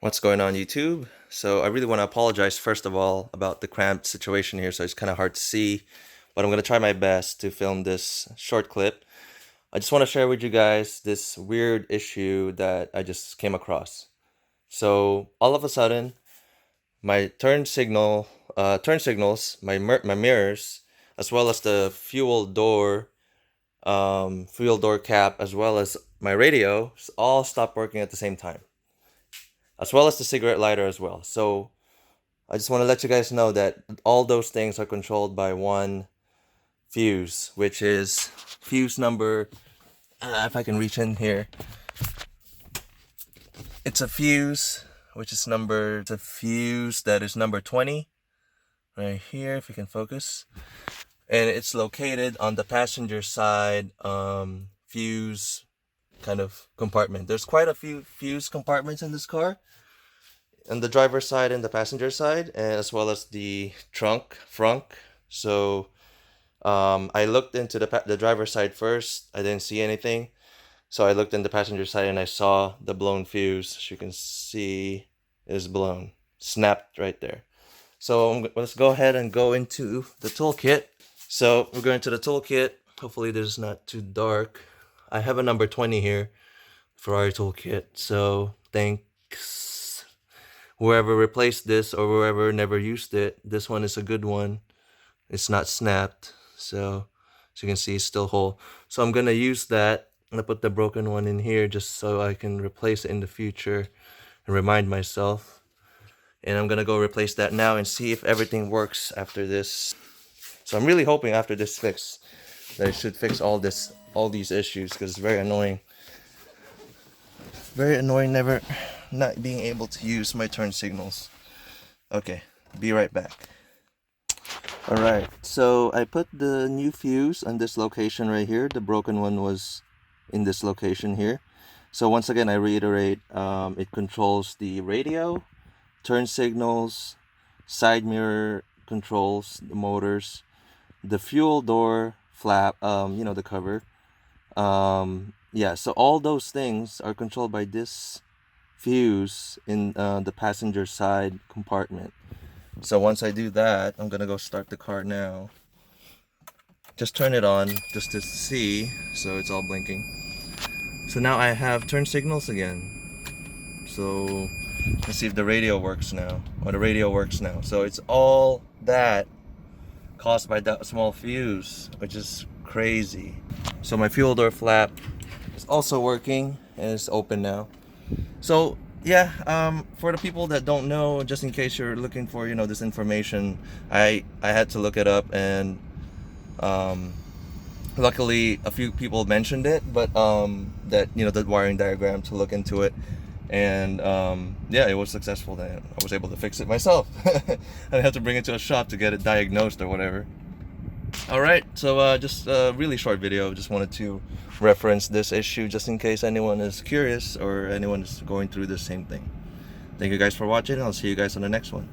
What's going on YouTube? So I really want to apologize first of all about the cramped situation here, so it's kind of hard to see, but I'm going to try my best to film this short clip. I just want to share with you guys this weird issue that I just came across. So all of a sudden, my turn signals, my mirrors, as well as the fuel door cap, as well as my radio, all stopped working at the same time, as well as the cigarette lighter as well. So I just want to let you guys know that all those things are controlled by one fuse, which is fuse number, if I can reach in here, it's a fuse that is number 20, right here, if you can focus. And it's located on the passenger side fuse kind of compartment. There's quite a few fuse compartments in this car, on the driver's side and the passenger side, as well as the frunk. So I looked into the driver's side first. I didn't see anything. So I looked in the passenger side and I saw the blown fuse. As you can see, is blown, snapped right there. So let's go ahead and go into the toolkit. So we're going to the toolkit. Hopefully this is not too dark. I have a number 20 here, Ferrari toolkit. So thanks whoever replaced this or whoever never used it. This one is a good one. It's not snapped. So as you can see, it's still whole. So I'm gonna use that. I'm gonna put the broken one in here just so I can replace it in the future and remind myself. And I'm gonna go replace that now and see if everything works after this. So I'm really hoping after this fix that it should fix all these issues, because it's very annoying. Very annoying never not being able to use my turn signals. Okay, be right back. Alright, so I put the new fuse on this location right here. The broken one was in this location here. So once again, I reiterate, it controls the radio, turn signals, side mirror controls, the motors, the fuel door flap, the cover. Yeah, so all those things are controlled by this fuse in the passenger side compartment. So once I do that, I'm gonna go start the car now. Just turn it on just to see. So it's all blinking. So now I have turn signals again. So let's see if the radio works now. Or the radio works now. So it's all that caused by that small fuse, which is crazy. So my fuel door flap is also working and it's open now. So yeah, for the people that don't know, just in case you're looking for this information, I had to look it up, and luckily a few people mentioned it, but that the wiring diagram to look into it, and yeah, it was successful. Then I was able to fix it myself. I didn't have to bring it to a shop to get it diagnosed or whatever. Alright, so just a really short video. Just wanted to reference this issue just in case anyone is curious or anyone is going through the same thing. Thank you guys for watching. I'll see you guys on the next one.